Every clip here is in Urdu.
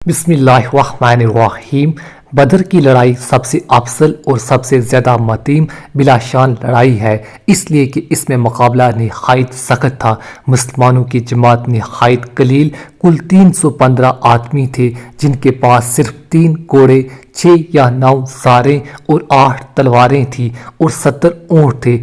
بسم اللہ الرحمن الرحیم۔ بدر کی لڑائی سب سے افضل اور سب سے زیادہ متیم بلا شان لڑائی ہے، اس لیے کہ اس میں مقابلہ نہایت سخت تھا۔ مسلمانوں کی جماعت نہایت قلیل، کل 315 آدمی تھے، جن کے پاس صرف 3 گھوڑے، 6 یا 9 سواریں اور 8 تلواریں تھیں اور 70 اونٹ تھے۔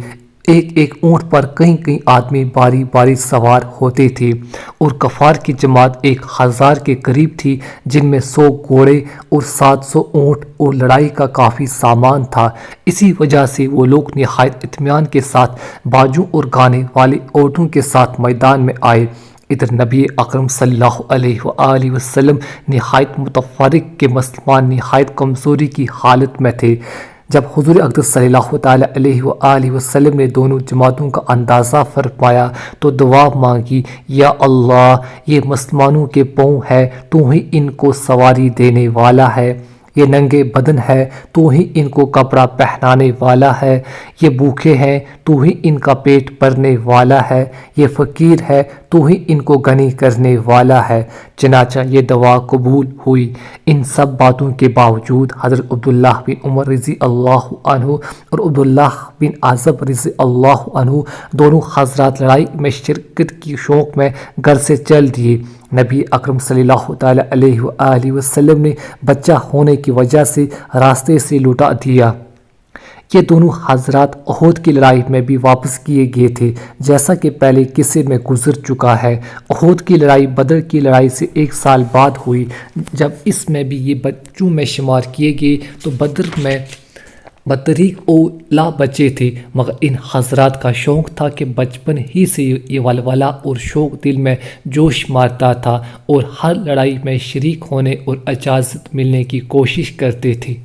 ایک اونٹ پر کئی آدمی باری باری سوار ہوتے تھے، اور کفار کی جماعت 1000 کے قریب تھی، جن میں 100 گھوڑے اور 700 اونٹ اور لڑائی کا کافی سامان تھا۔ اسی وجہ سے وہ لوگ نہایت اطمینان کے ساتھ باجوں اور گانے والے اونٹوں کے ساتھ میدان میں آئے۔ ادھر نبی اکرم صلی اللہ علیہ وآلہ وسلم نہایت متفرق کہ مسلمان نہایت کمزوری کی حالت میں تھے۔ جب حضور اقدس صلی اللہ تعالیٰ علیہ وآلہ وسلم نے دونوں جماعتوں کا اندازہ فرمایا تو دعا مانگی، یا اللہ، یہ مسلمانوں کے پاؤں ہے، تو ہی ان کو سواری دینے والا ہے۔ یہ ننگے بدن ہے، تو ہی ان کو کپڑا پہنانے والا ہے۔ یہ بھوکے ہیں، تو ہی ان کا پیٹ بھرنے والا ہے۔ یہ فقیر ہے، تو ہی ان کو غنی کرنے والا ہے۔ چنانچہ یہ دعا قبول ہوئی۔ ان سب باتوں کے باوجود حضرت عبداللہ بن عمر رضی اللہ عنہ اور عبداللہ بن عزب رضی اللہ عنہ دونوں حضرات لڑائی میں شرکت کی شوق میں گھر سے چل دیے۔ نبی اکرم صلی اللہ تعالیٰ علیہ وآلہ وسلم نے بچہ ہونے کی وجہ سے راستے سے لوٹا دیا۔ یہ دونوں حضرات احد کی لڑائی میں بھی واپس کیے گئے تھے، جیسا کہ پہلے قصے میں گزر چکا ہے۔ احد کی لڑائی بدر کی لڑائی سے 1 سال بعد ہوئی۔ جب اس میں بھی یہ بچوں میں شمار کیے گئے تو بدر میں بطریق اولا بچے تھے، مگر ان حضرات کا شوق تھا کہ بچپن ہی سے یہ ولولہ اور شوق دل میں جوش مارتا تھا، اور ہر لڑائی میں شریک ہونے اور اجازت ملنے کی کوشش کرتے تھے۔